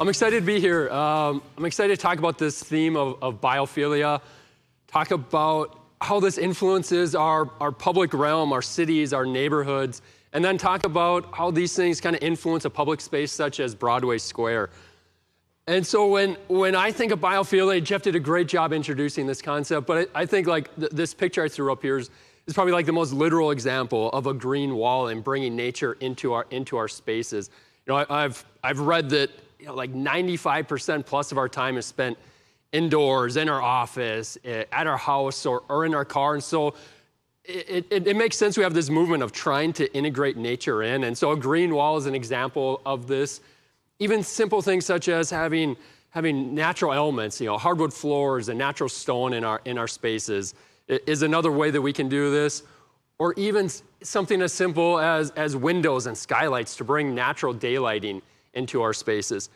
I'm excited to be here. I'm excited to talk about this theme of biophilia, talk about how this influences our public realm, our cities, our neighborhoods, and then talk about how these things kind of influence a public space such as Broadway Square. And so when I think of biophilia, Jeff did a great job introducing this concept, but I think like this picture I threw up here is probably like the most literal example of a green wall and bringing nature into our spaces. You know, I've read that like 95% plus of our time is spent indoors, in our office, at our house, or in our car. And so it makes sense we have this movement of trying to integrate nature in. And so a green wall is an example of this. Even simple things such as having natural elements, hardwood floors and natural stone in our spaces is another way that we can do this. Or even something as simple as windows and skylights to bring natural daylighting into our spaces.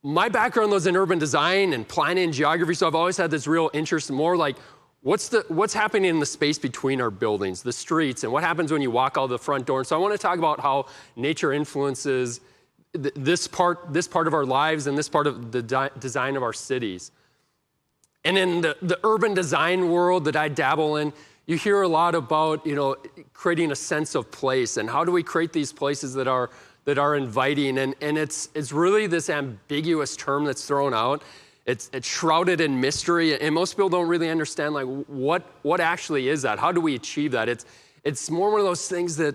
My background was in urban design and planning and geography, so I've always had this real interest more like what's happening in the space between our buildings, the streets, and what happens when you walk out the front door. And so I want to talk about how nature influences this part of our lives and this part of the design of our cities. And in the urban design world that I dabble in, you hear a lot about creating a sense of place and how do we create these places that are inviting, and it's really this ambiguous term that's thrown out. It's shrouded in mystery, and most people don't really understand like what actually is that. How do we achieve that? It's more one of those things that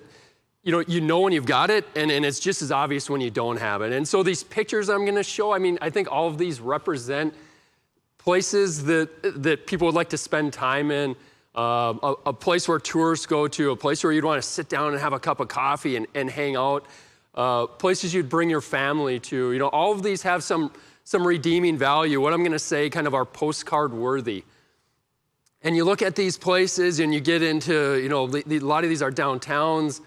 you know when you've got it, and it's just as obvious when you don't have it. And so these pictures I'm going to show, I think all of these represent places that people would like to spend time in. A place where tourists go to, a place where you'd want to sit down and have a cup of coffee and hang out. Places you'd bring your family to. All of these have some redeeming value. What I'm going to say kind of are postcard worthy. And you look at these places and you get into, a lot of these are downtowns,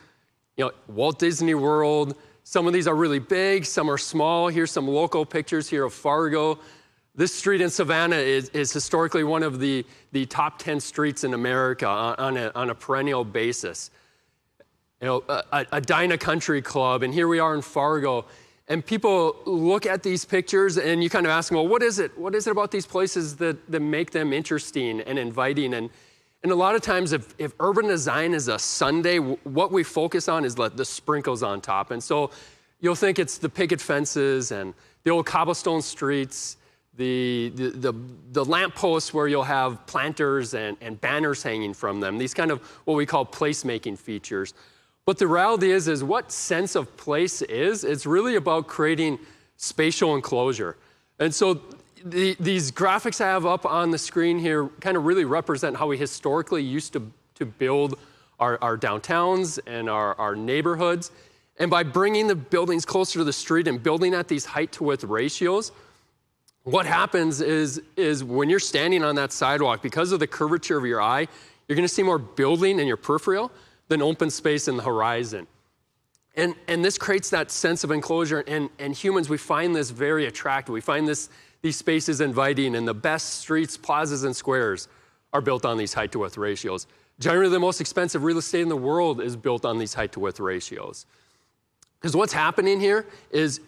Walt Disney World. Some of these are really big, some are small. Here's some local pictures here of Fargo. This street in Savannah is historically one of the top 10 streets in America on a perennial basis. A Dinah Country Club, and here we are in Fargo. And people look at these pictures and you kind of ask them, well, what is it? What is it about these places that make them interesting and inviting? And a lot of times if urban design is a sundae, what we focus on is the sprinkles on top. And so you'll think it's the picket fences and the old cobblestone streets, the lampposts where you'll have planters and banners hanging from them, these kind of what we call placemaking features. But the reality is what sense of place is, it's really about creating spatial enclosure. And so these graphics I have up on the screen here kind of really represent how we historically used to build our downtowns and our neighborhoods. And by bringing the buildings closer to the street and building at these height to width ratios, what happens is when you're standing on that sidewalk, because of the curvature of your eye, you're going to see more building in your peripheral than open space in the horizon. And this creates that sense of enclosure, and humans, we find this very attractive. We find these spaces inviting, and the best streets, plazas, and squares are built on these height to width ratios. Generally, the most expensive real estate in the world is built on these height to width ratios. Because what's happening here is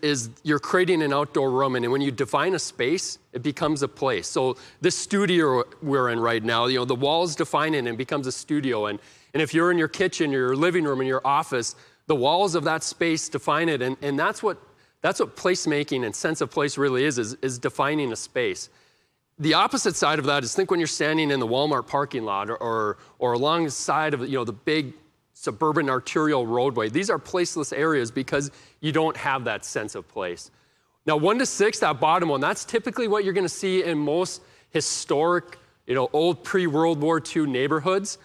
you're creating an outdoor room, and when you define a space, it becomes a place. So this studio we're in right now, the walls define it and it becomes a studio. And if you're in your kitchen, your living room, and your office, the walls of that space define it. And that's what placemaking and sense of place really is defining a space. The opposite side of that is think when you're standing in the Walmart parking lot or alongside of the big suburban arterial roadway. These are placeless areas because you don't have that sense of place. Now, 1 to 6, that bottom one, that's typically what you're going to see in most historic, old pre-World War II neighborhoods.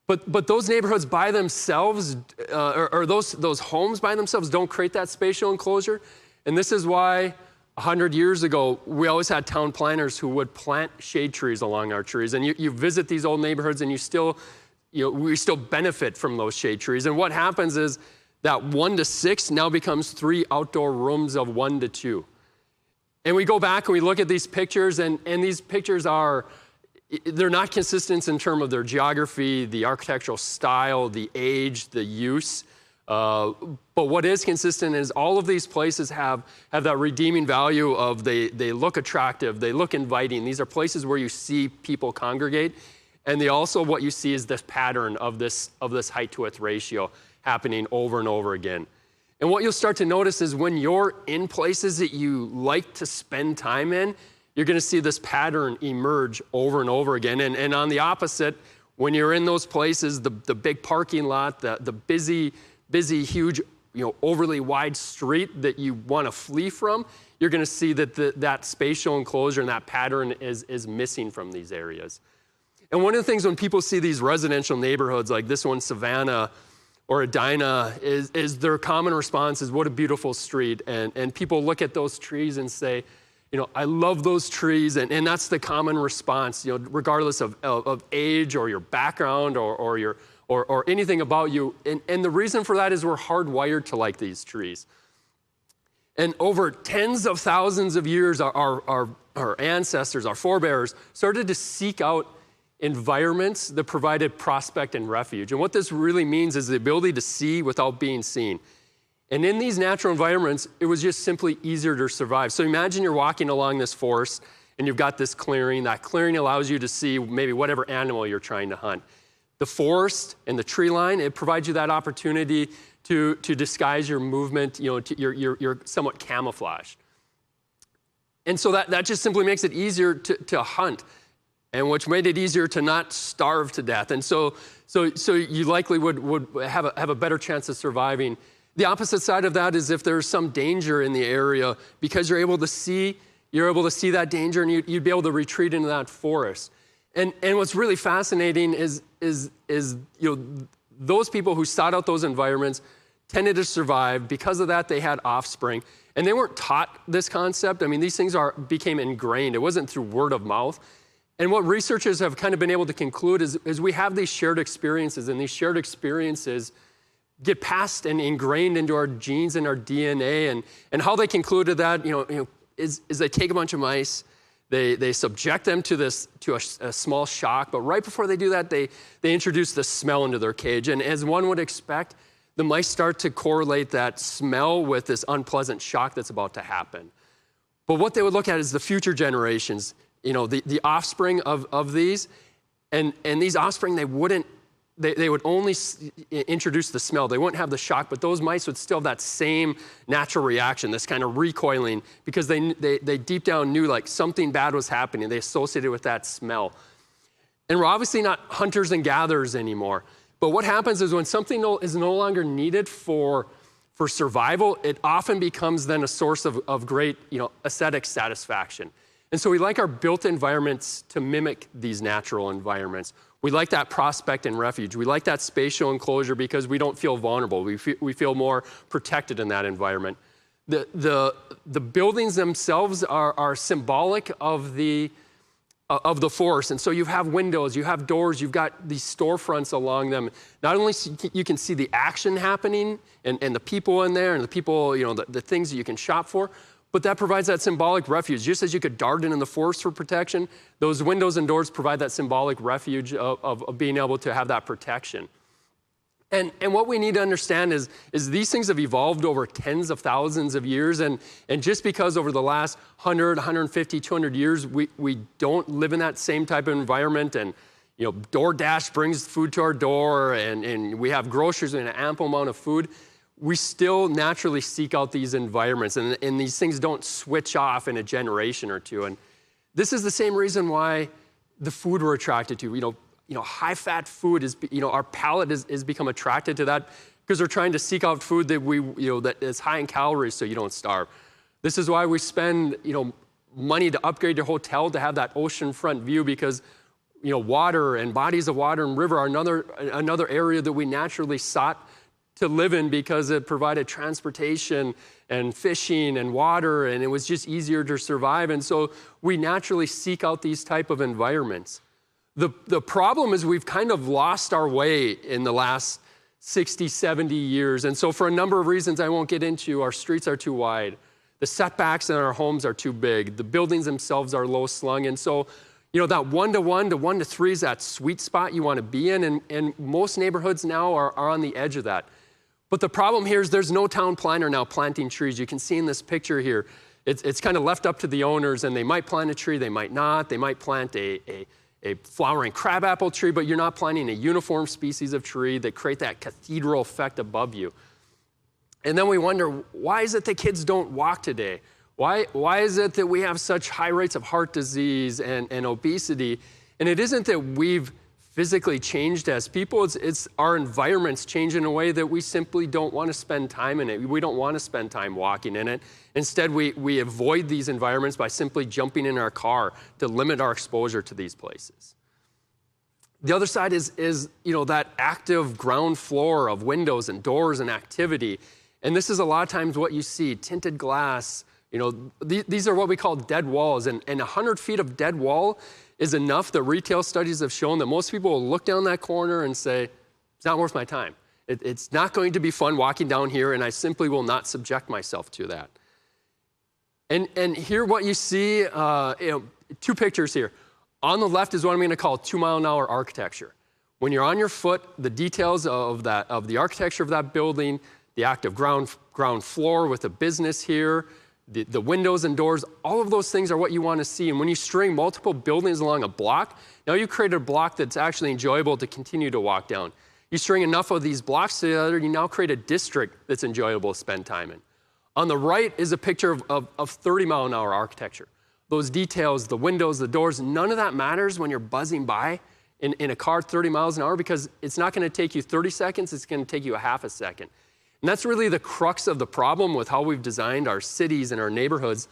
But those neighborhoods by themselves, or those homes by themselves, don't create that spatial enclosure. And this is why 100 years ago, we always had town planners who would plant shade trees along our trees. And you visit these old neighborhoods and we still benefit from those shade trees. And what happens is that 1 to 6 now becomes 3 outdoor rooms of 1 to 2. And we go back and we look at these pictures, and these pictures they're not consistent in terms of their geography, the architectural style, the age, the use. But what is consistent is all of these places have that redeeming value of they look attractive, they look inviting. These are places where you see people congregate. And they also, what you see is this pattern of this height to width ratio happening over and over again. And what you'll start to notice is when you're in places that you like to spend time in, you're going to see this pattern emerge over and over again. And on the opposite, when you're in those places, the big parking lot, the busy, huge, overly wide street that you want to flee from, you're going to see that that spatial enclosure and that pattern is missing from these areas. And one of the things when people see these residential neighborhoods like this one, Savannah or Edina, is their common response is, what a beautiful street. And people look at those trees and say, I love those trees. And that's the common response, regardless of age or your background or anything about you. And the reason for that is we're hardwired to like these trees. And over tens of thousands of years, our ancestors, our forebears, started to seek out environments that provided prospect and refuge. And what this really means is the ability to see without being seen. And in these natural environments, it was just simply easier to survive. So imagine you're walking along this forest and you've got this clearing. That clearing allows you to see maybe whatever animal you're trying to hunt. The forest and the tree line, it provides you that opportunity to disguise your movement, you're somewhat camouflaged. And so that just simply makes it easier to hunt, and which made it easier to not starve to death. And so you likely would have a better chance of surviving. The opposite side of that is if there's some danger in the area, because you're able to see that danger, and you'd be able to retreat into that forest. And what's really fascinating is those people who sought out those environments tended to survive. Because of that, they had offspring. And they weren't taught this concept. I mean, these things became ingrained. It wasn't through word of mouth. And what researchers have kind of been able to conclude is we have these shared experiences, and these shared experiences get passed and ingrained into our genes and our DNA. And how they concluded that, is they take a bunch of mice, they subject them to a small shock, but right before they do that, they introduce the smell into their cage. And as one would expect, the mice start to correlate that smell with this unpleasant shock that's about to happen. But what they would look at is the future generations, the offspring of these, and these offspring, they would only introduce the smell. They wouldn't have the shock, but those mice would still have that same natural reaction, this kind of recoiling, because they deep down knew like something bad was happening. They associated with that smell. And we're obviously not hunters and gatherers anymore. But what happens is when something is no longer needed for survival, it often becomes then a source of great aesthetic satisfaction. And so we like our built environments to mimic these natural environments. We like that prospect and refuge. We like that spatial enclosure because we don't feel vulnerable. We feel more protected in that environment. The buildings themselves are symbolic of the forest. And so you have windows, you have doors, you've got these storefronts along them. Not only you can see the action happening and the people in there and the people, the things that you can shop for, but that provides that symbolic refuge. Just as you could garden in the forest for protection, those windows and doors provide that symbolic refuge of being able to have that protection. And what we need to understand is these things have evolved over tens of thousands of years, and just because over the last 100, 150, 200 years, we don't live in that same type of environment, and DoorDash brings food to our door, and we have groceries and an ample amount of food, we still naturally seek out these environments, and these things don't switch off in a generation or two. And this is the same reason why the food we're attracted to, high-fat food is, our palate is become attracted to that because we're trying to seek out food that that is high in calories so you don't starve. This is why we spend, money to upgrade your hotel to have that oceanfront view because, water and bodies of water and river are another area that we naturally sought to live in because it provided transportation and fishing and water, and it was just easier to survive. And so we naturally seek out these type of environments. The problem is we've kind of lost our way in the last 60, 70 years. And so for a number of reasons I won't get into, our streets are too wide. The setbacks in our homes are too big. The buildings themselves are low slung. And so, that 1 to 1 to 1 to 3 is that sweet spot you want to be in. And most neighborhoods now are on the edge of that. But the problem here is there's no town planner now planting trees. You can see in this picture here, it's kind of left up to the owners, and they might plant a tree, they might not. They might plant a flowering crabapple tree, but you're not planting a uniform species of tree that create that cathedral effect above you. And then we wonder, why is it that kids don't walk today? Why is it that we have such high rates of heart disease and obesity? And it isn't that we've physically changed as people, it's our environments change in a way that we simply don't want to spend time in it. We don't want to spend time walking in it. Instead, we avoid these environments by simply jumping in our car to limit our exposure to these places. The other side is that active ground floor of windows and doors and activity. And this is a lot of times what you see, tinted glass. These are what we call dead walls. And 100 feet of dead wall is enough that retail studies have shown that most people will look down that corner and say, it's not worth my time. It's not going to be fun walking down here, and I simply will not subject myself to that. And here what you see, two pictures here. On the left is what I'm going to call 2-mile-an-hour architecture. When you're on your foot, the details of the architecture of that building, the active ground floor with a business here, the windows and doors, all of those things are what you want to see. And when you string multiple buildings along a block, now you've created a block that's actually enjoyable to continue to walk down. You string enough of these blocks together, you now create a district that's enjoyable to spend time in. On the right is a picture of 30-mile-an-hour architecture. Those details, the windows, the doors, none of that matters when you're buzzing by in a car 30 miles an hour, because it's not going to take you 30 seconds, it's going to take you a half a second. And that's really the crux of the problem with how we've designed our cities and our neighborhoods.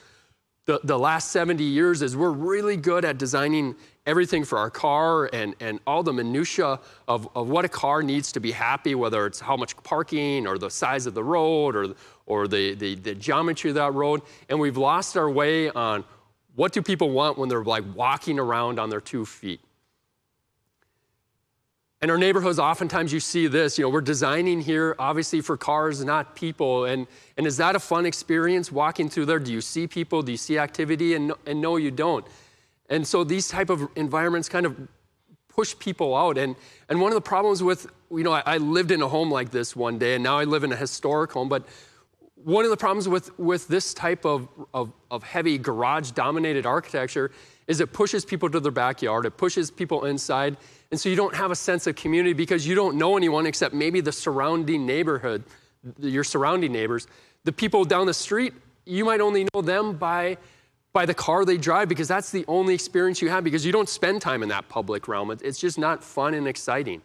The last 70 years is we're really good at designing everything for our car and all the minutia of what a car needs to be happy, whether it's how much parking or the size of the road or the geometry of that road. And we've lost our way on what do people want when they're like walking around on their 2 feet. In our neighborhoods, oftentimes you see this, we're designing here obviously for cars, not people. And is that a fun experience walking through there? Do you see people? Do you see activity? And no, you don't. And so these type of environments kind of push people out. And one of the problems with, I lived in a home like this one day, and now I live in a historic home. But one of the problems with this type of heavy garage-dominated architecture is it pushes people to their backyard. It pushes people inside. And so you don't have a sense of community because you don't know anyone except maybe the surrounding neighborhood, your surrounding neighbors. The people down the street, you might only know them by the car they drive, because that's the only experience you have, because you don't spend time in that public realm. It's just not fun and exciting.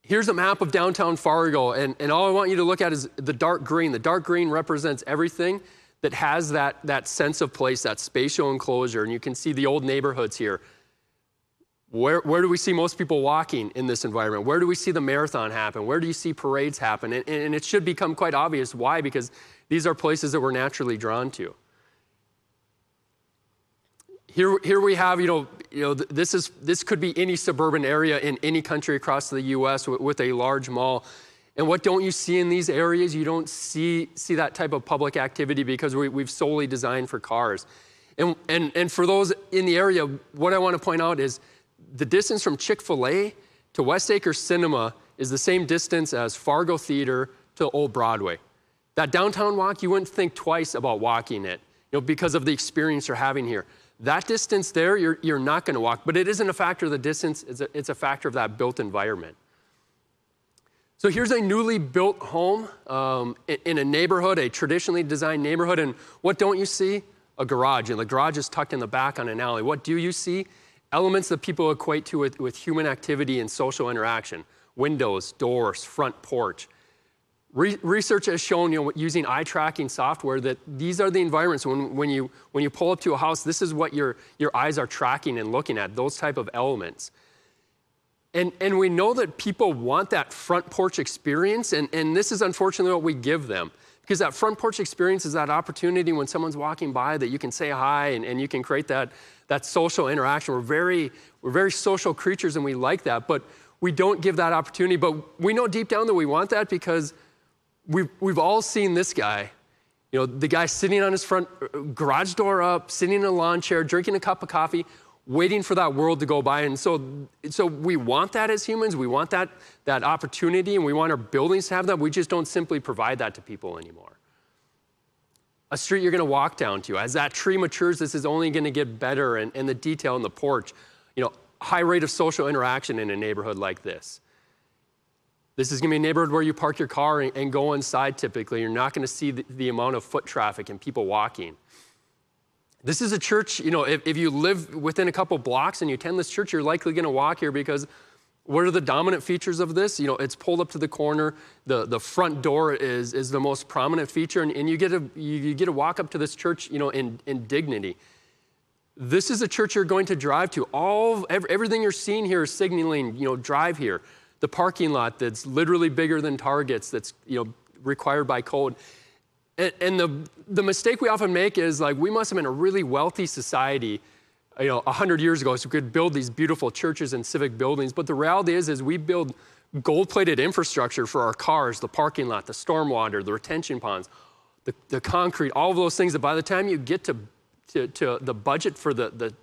Here's a map of downtown Fargo, and all I want you to look at is the dark green. The dark green represents everything that has that sense of place, that spatial enclosure. And you can see the old neighborhoods here. Where do we see most people walking in this environment? Where do we see the marathon happen? Where do you see parades happen? And it should become quite obvious why, because these are places that we're naturally drawn to. Here we have, this could be any suburban area in any country across the U.S. with a large mall. And what don't you see in these areas? You don't see that type of public activity because we've solely designed for cars. And for those in the area, what I want to point out is the distance from Chick-fil-A to West Acre Cinema is the same distance as Fargo Theater to Old Broadway. That downtown walk, you wouldn't think twice about walking it, because of the experience you're having here. That distance there, you're not going to walk, but it isn't a factor of the distance, it's a factor of that built environment. So here's a newly built home in a neighborhood, a traditionally designed neighborhood, and what don't you see? A garage, and the garage is tucked in the back on an alley. What do you see? Elements that people equate to with human activity and social interaction. Windows, doors, front porch. Research has shown, using eye tracking software, that these are the environments when you pull up to a house, this is what your eyes are tracking and looking at, those type of elements. And we know that people want that front porch experience, and this is unfortunately what we give them. Because that front porch experience is that opportunity when someone's walking by that you can say hi and you can create that social interaction. We're very social creatures and we like that, but we don't give that opportunity. But we know deep down that we want that because we've all seen this guy. The guy sitting on his front garage door up, sitting in a lawn chair, drinking a cup of coffee, waiting for that world to go by. And so we want that as humans. We want that opportunity, and we want our buildings to have that. We just don't simply provide that to people anymore. A street you're going to walk down to. As that tree matures, this is only going to get better, and the detail in the porch. High rate of social interaction in a neighborhood like this. This is going to be a neighborhood where you park your car and go inside typically. You're not going to see the amount of foot traffic and people walking. This is a church, if you live within a couple blocks and you attend this church, you're likely going to walk here because what are the dominant features of this? It's pulled up to the corner. The front door is the most prominent feature, and you get to walk up to this church, in dignity. This is a church you're going to drive to. Everything you're seeing here is signaling, drive here. The parking lot that's literally bigger than Target's, that's required by code. And the mistake we often make is we must have been a really wealthy society 100 years ago, so we could build these beautiful churches and civic buildings. But the reality is we build gold-plated infrastructure for our cars, the parking lot, the stormwater, the retention ponds, the concrete, all of those things that by the time you get to the budget for the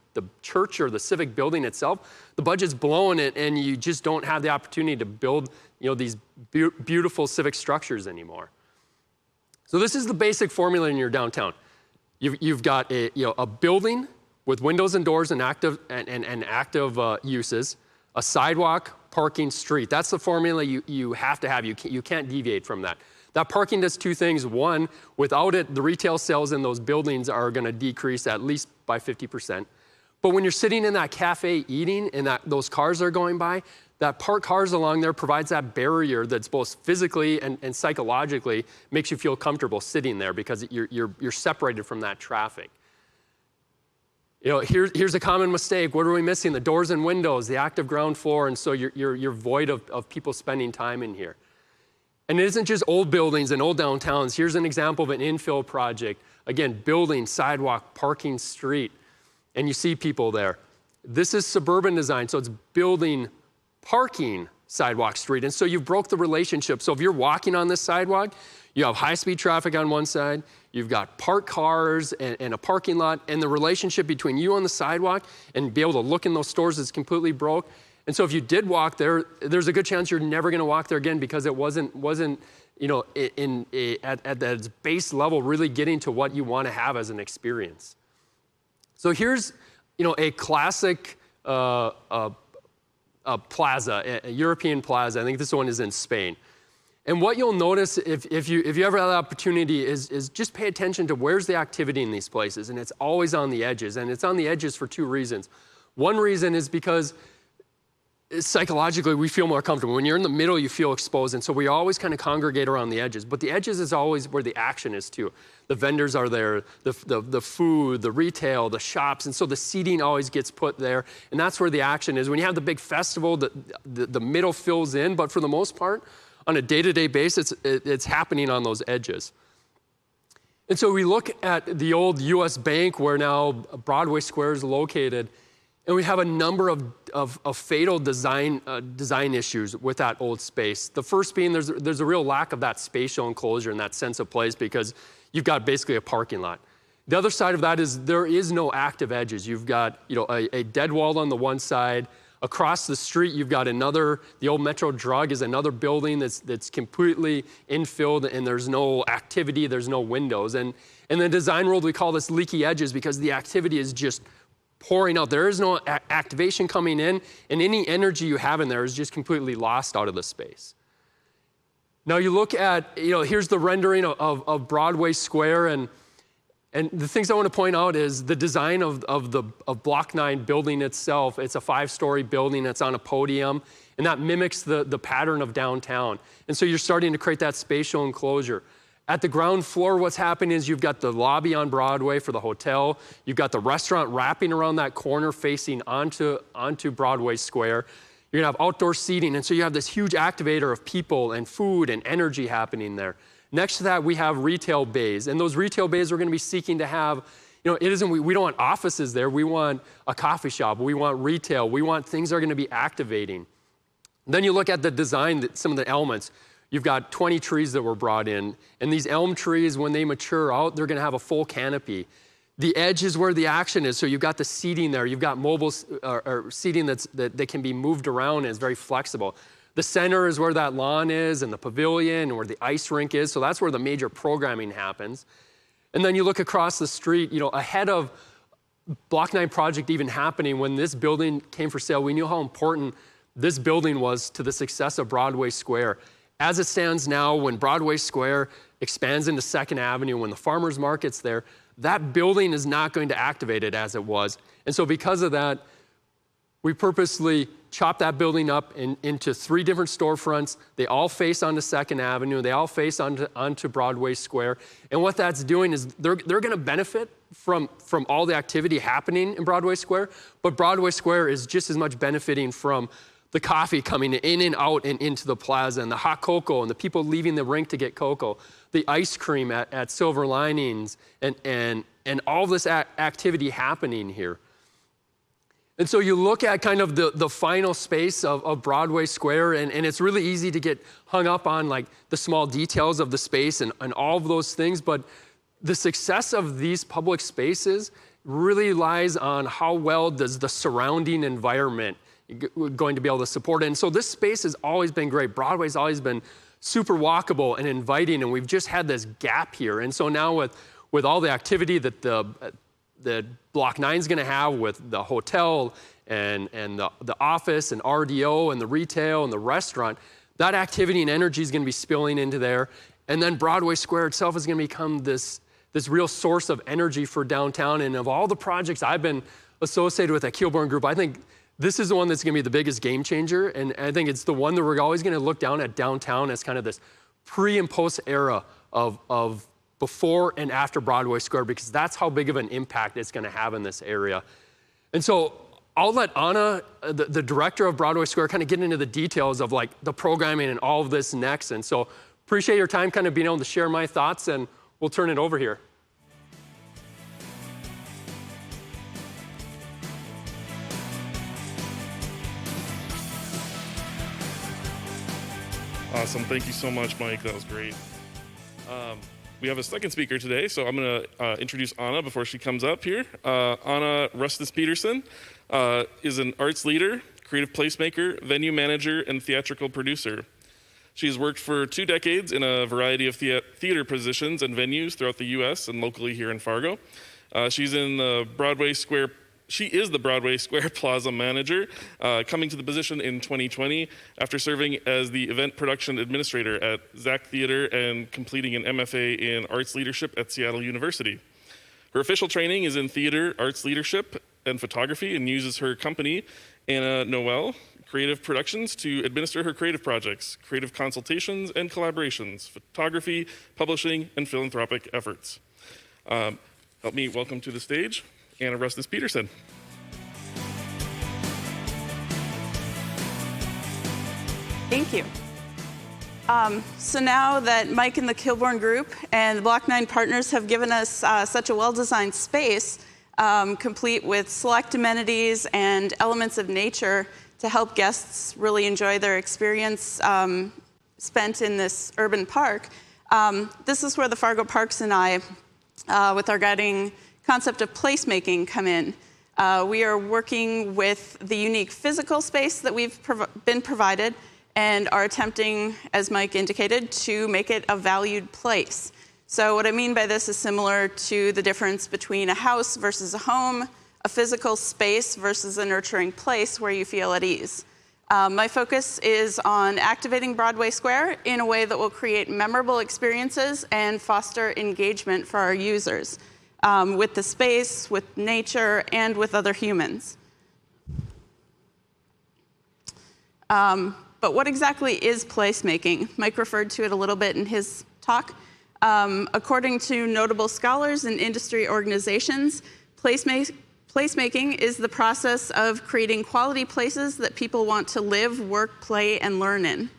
church or the civic building itself, the budget's blown it, and you just don't have the opportunity to build these beautiful civic structures anymore. So this is the basic formula in your downtown. You've got a building with windows and doors and active uses, a sidewalk, parking, street. That's the formula you have to have. You can't deviate from that. That parking does two things. One, without it, the retail sales in those buildings are going to decrease at least by 50%. But when you're sitting in that cafe eating and those cars are going by, that parked cars along there provides that barrier that's both physically and psychologically makes you feel comfortable sitting there because you're separated from that traffic. Here's a common mistake. What are we missing? The doors and windows, the active ground floor, and so you're void of people spending time in here. And it isn't just old buildings and old downtowns. Here's an example of an infill project. Again, building, sidewalk, parking, street, and you see people there. This is suburban design, so it's building, parking, sidewalk, street, and so you broke the relationship. So if you're walking on this sidewalk, you have high-speed traffic on one side, you've got parked cars and a parking lot, and the relationship between you on the sidewalk and be able to look in those stores is completely broke. And so if you did walk there, there's a good chance you're never going to walk there again because it wasn't at its base level really getting to what you want to have as an experience. So here's a classic plaza, a European plaza. I think this one is in Spain. And what you'll notice if you ever have the opportunity is just pay attention to where's the activity in these places, and it's always on the edges, and it's on the edges for two reasons. One reason is because psychologically, we feel more comfortable. When you're in the middle, you feel exposed, and so we always kind of congregate around the edges. But the edges is always where the action is too. The vendors are there, the food, the retail, the shops, and so the seating always gets put there, and that's where the action is. When you have the big festival, the middle fills in, but for the most part, on a day-to-day basis, it's happening on those edges. And so we look at the old U.S. Bank, where now Broadway Square is located, and we have a number of fatal design issues with that old space. The first being there's a real lack of that spatial enclosure and that sense of place because you've got basically a parking lot. The other side of that is there is no active edges. You've got a dead wall on the one side. Across the street, you've got the old Metro Drug is another building that's completely infilled, and there's no activity, there's no windows. And in the design world, we call this leaky edges because the activity is just pouring out. There is no activation coming in, and any energy you have in there is just completely lost out of the space. Now you look at, here's the rendering of Broadway Square, and the things I want to point out is the design of Block 9 building itself. It's a 5-story building that's on a podium, and that mimics the pattern of downtown. And so you're starting to create that spatial enclosure. At the ground floor, what's happening is you've got the lobby on Broadway for the hotel. You've got the restaurant wrapping around that corner facing onto Broadway Square. You're gonna have outdoor seating, and so you have this huge activator of people and food and energy happening there. Next to that, we have retail bays, and those retail bays we're gonna be seeking to have, we don't want offices there, we want a coffee shop, we want retail, we want things that are gonna be activating. Then you look at the design, some of the elements. You've got 20 trees that were brought in, and these elm trees, when they mature out, they're gonna have a full canopy. The edge is where the action is. So you've got the seating there. You've got mobile or seating that can be moved around and is very flexible. The center is where that lawn is, and the pavilion, and where the ice rink is. So that's where the major programming happens. And then you look across the street, ahead of Block 9 project even happening, when this building came for sale, we knew how important this building was to the success of Broadway Square. As it stands now, when Broadway Square expands into 2nd Avenue, when the farmers market's there, that building is not going to activate it as it was. And so because of that, we purposely chopped that building up into 3 different storefronts. They all face onto 2nd Avenue. They all face onto Broadway Square. And what that's doing is they're going to benefit from all the activity happening in Broadway Square, but Broadway Square is just as much benefiting from the coffee coming in and out and into the plaza, and the hot cocoa, and the people leaving the rink to get cocoa, the ice cream at Silver Linings, and all this activity happening here. And so you look at kind of the final space of Broadway Square, and it's really easy to get hung up on like the small details of the space and all of those things, but the success of these public spaces really lies on how well does the surrounding environment going to be able to support it. And so this space has always been great. Broadway's always been super walkable and inviting, and we've just had this gap here. And so now with all the activity that the Block 9's going to have with the hotel and the office and RDO and the retail and the restaurant, that activity and energy is going to be spilling into there. And then Broadway Square itself is going to become this real source of energy for downtown. And of all the projects I've been associated with at Kilbourne Group, I think this is the one that's going to be the biggest game changer. And I think it's the one that we're always going to look down at downtown as kind of this pre and post era of before and after Broadway Square, because that's how big of an impact it's going to have in this area. And so I'll let Anna, the director of Broadway Square, kind of get into the details of like the programming and all of this next. And so appreciate your time kind of being able to share my thoughts, and we'll turn it over here. Awesome. Thank you so much, Mike. That was great. We have a second speaker today, so I'm going to introduce Anna before she comes up here. Anna Russes Peterson is an arts leader, creative placemaker, venue manager, and theatrical producer. She has worked for 2 decades in a variety of theater positions and venues throughout the U.S. and locally here in Fargo. She is the Broadway Square Plaza manager, coming to the position in 2020 after serving as the event production administrator at Zach Theater and completing an MFA in arts leadership at Seattle University. Her official training is in theater, arts leadership, and photography, and uses her company, Anna Noel Creative Productions, to administer her creative projects, creative consultations and collaborations, photography, publishing, and philanthropic efforts. Help me welcome to the stage Anna Russes Peterson. Thank you. So now that Mike and the Kilbourne Group and the Block 9 partners have given us such a well-designed space, complete with select amenities and elements of nature to help guests really enjoy their experience spent in this urban park, this is where the Fargo Parks and I, with our guiding concept of placemaking, come in. We are working with the unique physical space that we've been provided and are attempting, as Mike indicated, to make it a valued place. So what I mean by this is similar to the difference between a house versus a home, a physical space versus a nurturing place where you feel at ease. My focus is on activating Broadway Square in a way that will create memorable experiences and foster engagement for our users. With the space, with nature, and with other humans. But what exactly is placemaking? Mike referred to it a little bit in his talk. According to notable scholars and industry organizations, placemaking is the process of creating quality places that people want to live, work, play, and learn in.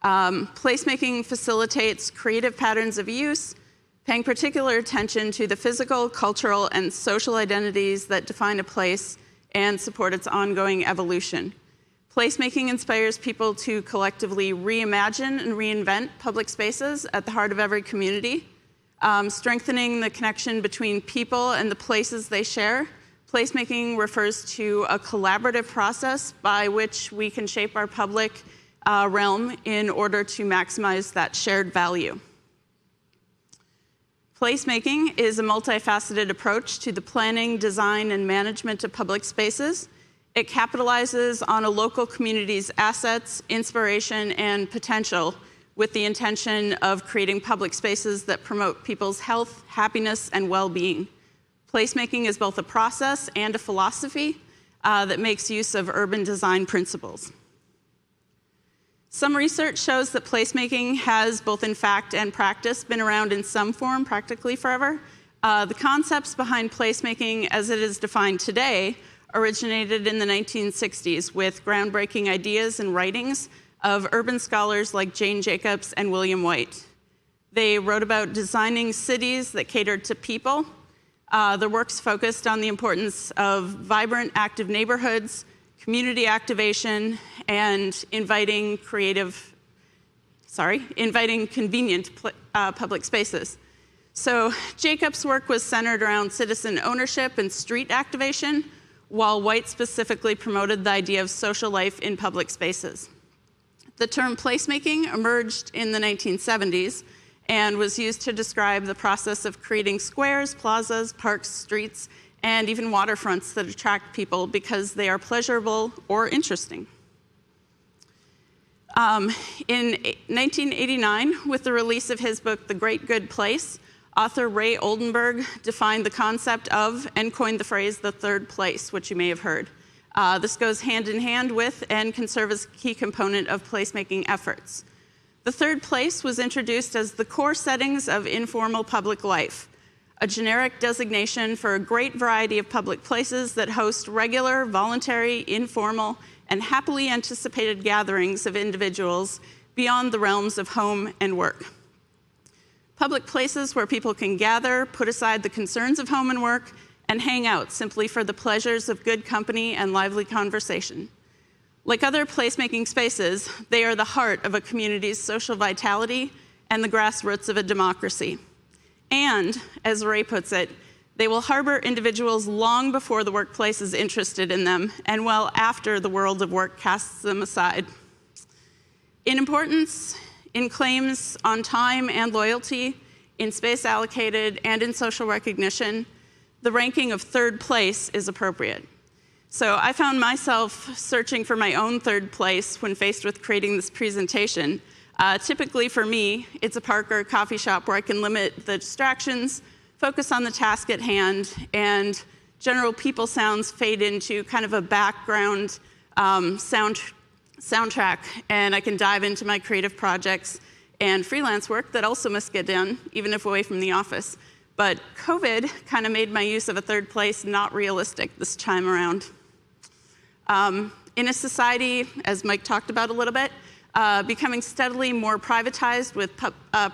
Placemaking facilitates creative patterns of use, paying particular attention to the physical, cultural, and social identities that define a place and support its ongoing evolution. Placemaking inspires people to collectively reimagine and reinvent public spaces at the heart of every community. strengthening the connection between people and the places they share. Placemaking refers to a collaborative process by which we can shape our public realm in order to maximize that shared value. Placemaking is a multifaceted approach to the planning, design, and management of public spaces. It capitalizes on a local community's assets, inspiration, and potential with the intention of creating public spaces that promote people's health, happiness, and well-being. Placemaking is both a process and a philosophy that makes use of urban design principles. Some research shows that placemaking has, both in fact and practice, been around in some form practically forever. The concepts behind placemaking as it is defined today originated in the 1960s with groundbreaking ideas and writings of urban scholars like Jane Jacobs and William White. They wrote about designing cities that catered to people. Their works focused on the importance of vibrant, active neighborhoods, community activation, and inviting convenient public spaces. So Jacobs' work was centered around citizen ownership and street activation, while White specifically promoted the idea of social life in public spaces. The term placemaking emerged in the 1970s and was used to describe the process of creating squares, plazas, parks, streets, and even waterfronts that attract people because they are pleasurable or interesting. In 1989, with the release of his book, The Great Good Place, author Ray Oldenburg defined the concept of and coined the phrase, the third place, which you may have heard. This goes hand in hand with and can serve as a key component of placemaking efforts. The third place was introduced as the core settings of informal public life, a generic designation for a great variety of public places that host regular, voluntary, informal, and happily anticipated gatherings of individuals beyond the realms of home and work. Public places where people can gather, put aside the concerns of home and work, and hang out simply for the pleasures of good company and lively conversation. Like other placemaking spaces, they are the heart of a community's social vitality and the grassroots of a democracy. And, as Ray puts it, they will harbor individuals long before the workplace is interested in them and well after the world of work casts them aside. In importance, in claims on time and loyalty, in space allocated, and in social recognition, the ranking of third place is appropriate. So I found myself searching for my own third place when faced with creating this presentation. Typically for me, it's a park or a coffee shop where I can limit the distractions, focus on the task at hand, and general people sounds fade into kind of a background soundtrack, and I can dive into my creative projects and freelance work that also must get done, even if away from the office. But COVID kind of made my use of a third place not realistic this time around. In a society, as Mike talked about a little bit, becoming steadily more privatized with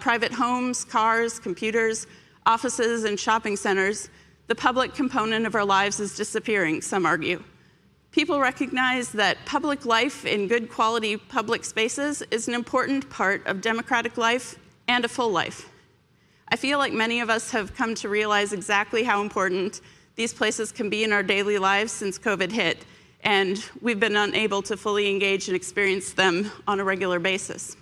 private homes, cars, computers, offices, and shopping centers, the public component of our lives is disappearing, some argue. People recognize that public life in good quality public spaces is an important part of democratic life and a full life. I feel like many of us have come to realize exactly how important these places can be in our daily lives since COVID hit, and we've been unable to fully engage and experience them on a regular basis.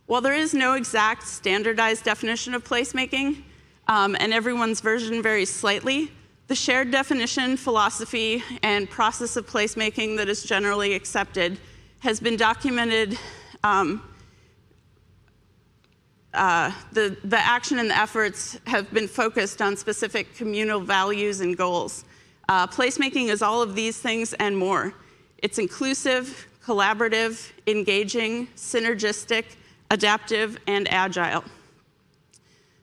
While there is no exact standardized definition of placemaking, and everyone's version varies slightly, the shared definition, philosophy, and process of placemaking that is generally accepted has been documented. The action and the efforts have been focused on specific communal values and goals. Placemaking is all of these things and more. It's inclusive, collaborative, engaging, synergistic, adaptive, and agile.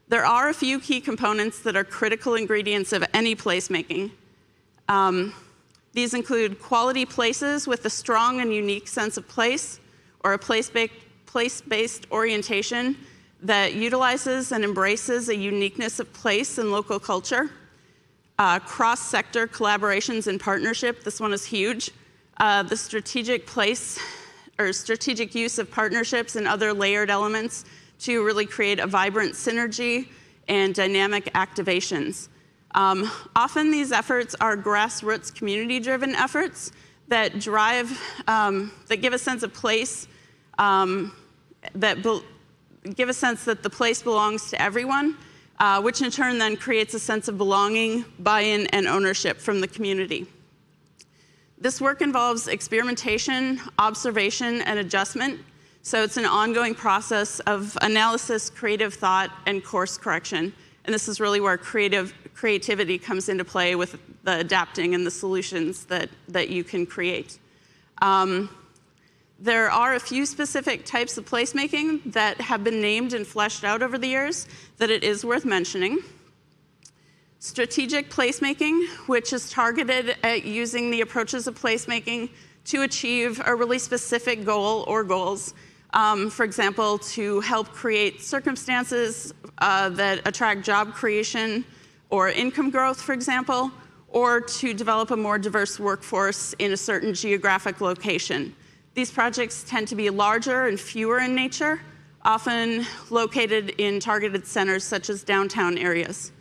There are a few key components that are critical ingredients of any placemaking. These include quality places with a strong and unique sense of place, or a place-based orientation that utilizes and embraces a uniqueness of place and local culture. Cross-sector collaborations and partnership, this one is huge. The strategic use of partnerships and other layered elements to really create a vibrant synergy and dynamic activations. Often these efforts are grassroots community-driven efforts that that give a sense of place, give a sense that the place belongs to everyone, which in turn then creates a sense of belonging, buy-in, and ownership from the community. This work involves experimentation, observation, and adjustment. So it's an ongoing process of analysis, creative thought, and course correction. And this is really where creativity comes into play with the adapting and the solutions that you can create. There are a few specific types of placemaking that have been named and fleshed out over the years that it is worth mentioning. Strategic placemaking, which is targeted at using the approaches of placemaking to achieve a really specific goal or goals. For example, to help create circumstances that attract job creation or income growth, for example, or to develop a more diverse workforce in a certain geographic location. These projects tend to be larger and fewer in nature, often located in targeted centers such as downtown areas.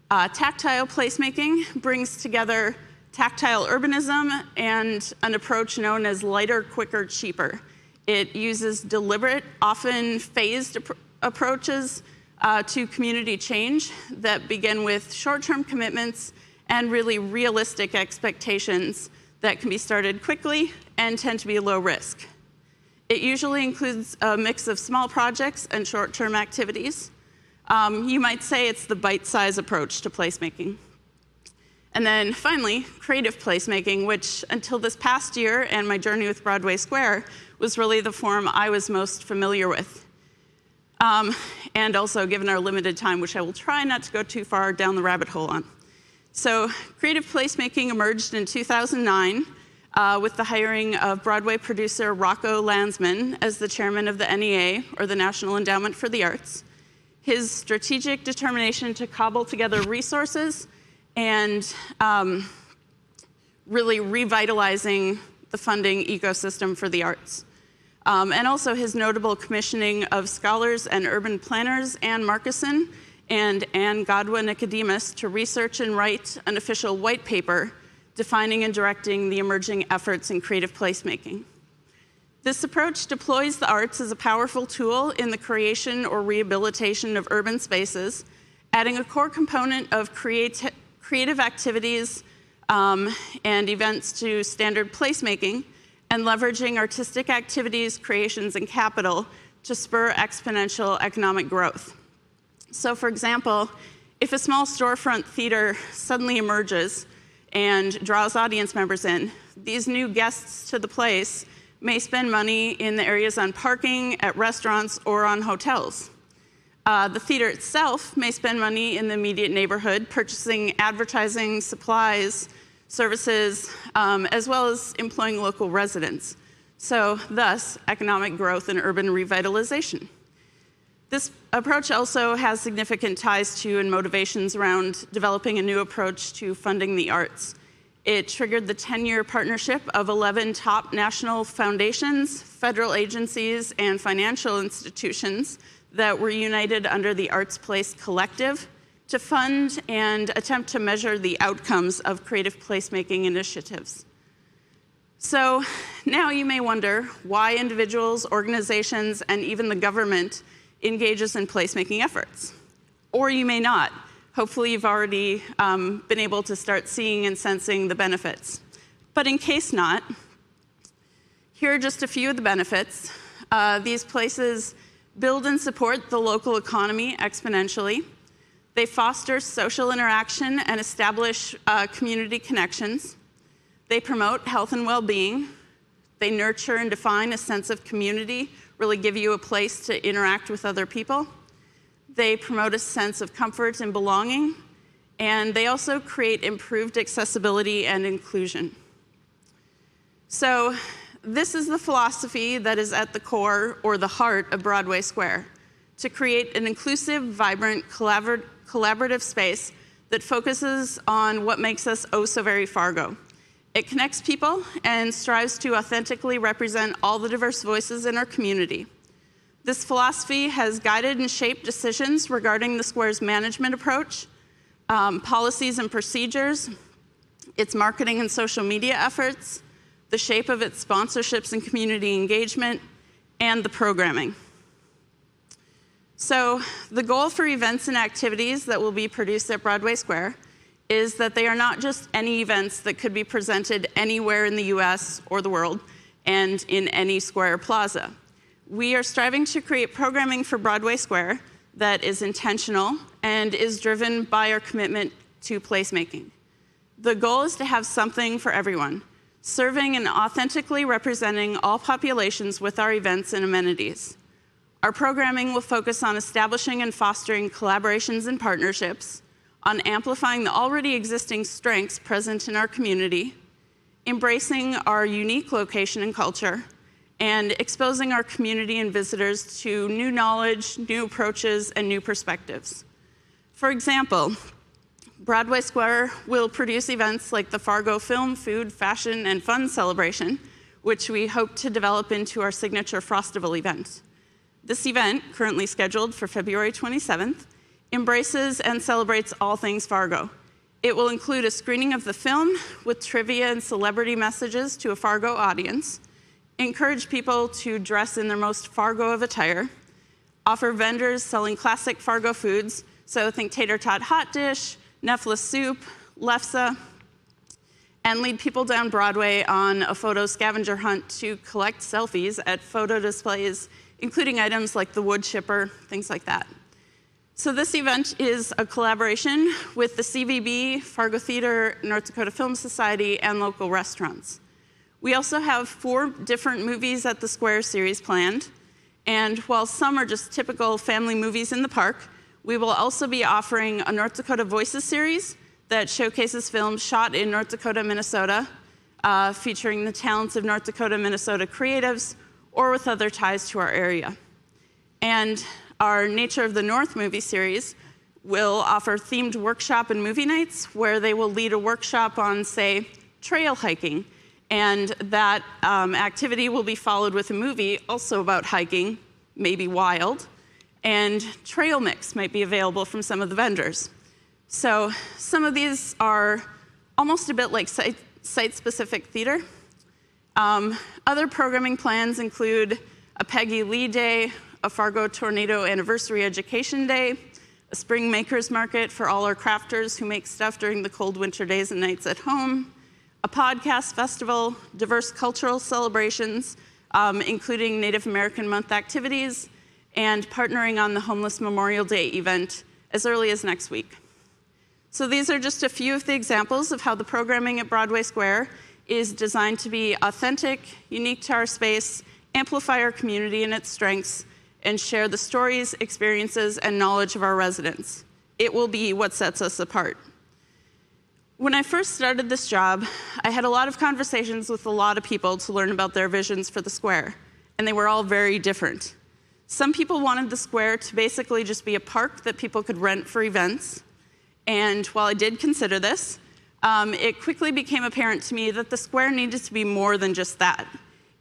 Tactile placemaking brings together tactile urbanism and an approach known as lighter, quicker, cheaper. It uses deliberate, often phased approaches to community change that begin with short-term commitments and really realistic expectations that can be started quickly and tend to be low risk. It usually includes a mix of small projects and short-term activities. You might say it's the bite-size approach to placemaking. And then finally, creative placemaking, which until this past year and my journey with Broadway Square was really the form I was most familiar with. And also given our limited time, which I will try not to go too far down the rabbit hole on. So creative placemaking emerged in 2009 with the hiring of Broadway producer Rocco Landsman as the chairman of the NEA, or the National Endowment for the Arts. His strategic determination to cobble together resources and really revitalizing the funding ecosystem for the arts. And also his notable commissioning of scholars and urban planners Ann Markison and Ann Godwin-Nicodemus to research and write an official white paper defining and directing the emerging efforts in creative placemaking. This approach deploys the arts as a powerful tool in the creation or rehabilitation of urban spaces, adding a core component of creative activities and events to standard placemaking, and leveraging artistic activities, creations, and capital to spur exponential economic growth. So for example, if a small storefront theater suddenly emerges and draws audience members in, these new guests to the place may spend money in the areas on parking, at restaurants, or on hotels. The theater itself may spend money in the immediate neighborhood, purchasing advertising, supplies, services, as well as employing local residents. So thus, economic growth and urban revitalization. This approach also has significant ties to and motivations around developing a new approach to funding the arts. It triggered the 10-year partnership of 11 top national foundations, federal agencies, and financial institutions that were united under the Arts Place Collective to fund and attempt to measure the outcomes of creative placemaking initiatives. So now you may wonder why individuals, organizations, and even the government engages in placemaking efforts. Or you may not. Hopefully you've already been able to start seeing and sensing the benefits. But in case not, here are just a few of the benefits. These places build and support the local economy exponentially. They foster social interaction and establish community connections. They promote health and well-being. They nurture and define a sense of community, really give you a place to interact with other people. They promote a sense of comfort and belonging. And they also create improved accessibility and inclusion. So this is the philosophy that is at the core or the heart of Broadway Square, to create an inclusive, vibrant, collaborative space that focuses on what makes us oh so very Fargo. It connects people and strives to authentically represent all the diverse voices in our community. This philosophy has guided and shaped decisions regarding the square's management approach, policies and procedures, its marketing and social media efforts, the shape of its sponsorships and community engagement, and the programming. So the goal for events and activities that will be produced at Broadway Square is that they are not just any events that could be presented anywhere in the US or the world and in any square or plaza. We are striving to create programming for Broadway Square that is intentional and is driven by our commitment to placemaking. The goal is to have something for everyone, serving and authentically representing all populations with our events and amenities. Our programming will focus on establishing and fostering collaborations and partnerships, on amplifying the already existing strengths present in our community, embracing our unique location and culture, and exposing our community and visitors to new knowledge, new approaches, and new perspectives. For example, Broadway Square will produce events like the Fargo Film, Food, Fashion, and Fun celebration, which we hope to develop into our signature Frostival event. This event, currently scheduled for February 27th, embraces and celebrates all things Fargo. It will include a screening of the film with trivia and celebrity messages to a Fargo audience, encourage people to dress in their most Fargo of attire, offer vendors selling classic Fargo foods, so think tater tot hot dish, Nefla soup, lefse, and lead people down Broadway on a photo scavenger hunt to collect selfies at photo displays, including items like the wood chipper, things like that. So this event is a collaboration with the CVB, Fargo Theater, North Dakota Film Society, and local restaurants. We also have 4 different movies at the Square series planned, and while some are just typical family movies in the park, we will also be offering a North Dakota Voices series that showcases films shot in North Dakota, Minnesota, featuring the talents of North Dakota, Minnesota creatives, or with other ties to our area. And our Nature of the North movie series will offer themed workshop and movie nights where they will lead a workshop on, say, trail hiking. And that activity will be followed with a movie also about hiking, maybe wild, and trail mix might be available from some of the vendors. So some of these are almost a bit like site-specific theater. Other programming plans include a Peggy Lee Day, a Fargo Tornado Anniversary Education Day, a Spring Makers Market for all our crafters who make stuff during the cold winter days and nights at home, a podcast festival, diverse cultural celebrations, including Native American Month activities, and partnering on the Homeless Memorial Day event as early as next week. So these are just a few of the examples of how the programming at Broadway Square is designed to be authentic, unique to our space, amplify our community and its strengths, and share the stories, experiences, and knowledge of our residents. It will be what sets us apart. When I first started this job, I had a lot of conversations with a lot of people to learn about their visions for the square, and they were all very different. Some people wanted the square to basically just be a park that people could rent for events, and while I did consider this, it quickly became apparent to me that the square needed to be more than just that.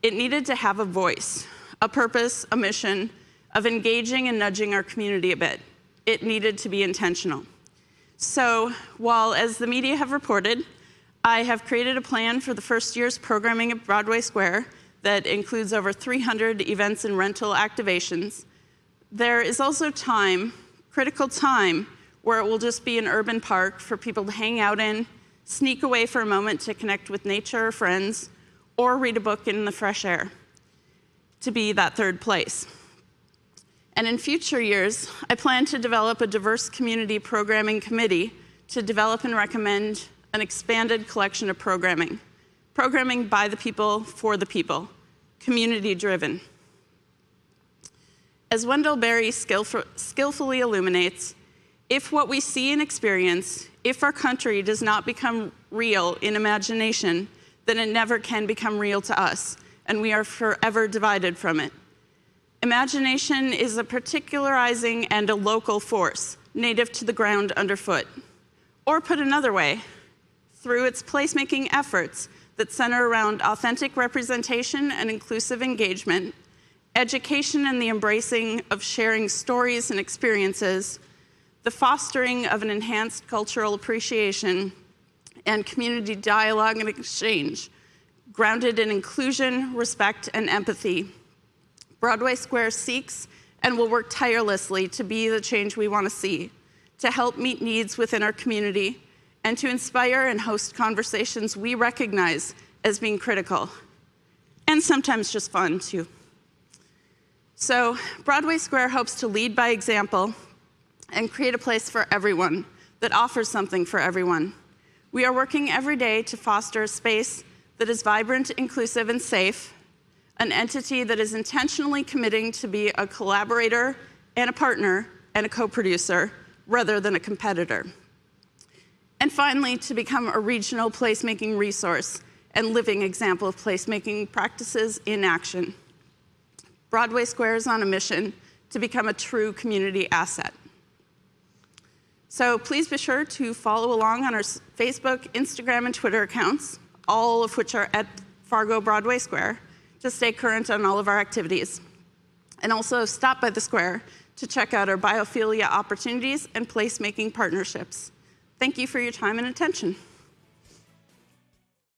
It needed to have a voice, a purpose, a mission of engaging and nudging our community a bit. It needed to be intentional. So while, as the media have reported, I have created a plan for the first year's programming at Broadway Square that includes over 300 events and rental activations, there is also time, critical time, where it will just be an urban park for people to hang out in, sneak away for a moment to connect with nature or friends, or read a book in the fresh air, to be that third place. And in future years, I plan to develop a diverse community programming committee to develop and recommend an expanded collection of programming. Programming by the people, for the people, community-driven. As Wendell Berry skillfully illuminates, if what we see and experience, if our country does not become real in imagination, then it never can become real to us, and we are forever divided from it. Imagination is a particularizing and a local force, native to the ground underfoot. Or put another way, through its placemaking efforts that center around authentic representation and inclusive engagement, education and the embracing of sharing stories and experiences, the fostering of an enhanced cultural appreciation, and community dialogue and exchange, grounded in inclusion, respect, and empathy. Broadway Square seeks and will work tirelessly to be the change we want to see, to help meet needs within our community, and to inspire and host conversations we recognize as being critical, and sometimes just fun, too. So, Broadway Square hopes to lead by example and create a place for everyone that offers something for everyone. We are working every day to foster a space that is vibrant, inclusive, and safe, an entity that is intentionally committing to be a collaborator and a partner and a co-producer rather than a competitor. And finally, to become a regional placemaking resource and living example of placemaking practices in action. Broadway Square is on a mission to become a true community asset. So please be sure to follow along on our Facebook, Instagram, and Twitter accounts, all of which are at Fargo Broadway Square, to stay current on all of our activities. And also stop by the square to check out our biophilia opportunities and placemaking partnerships. Thank you for your time and attention.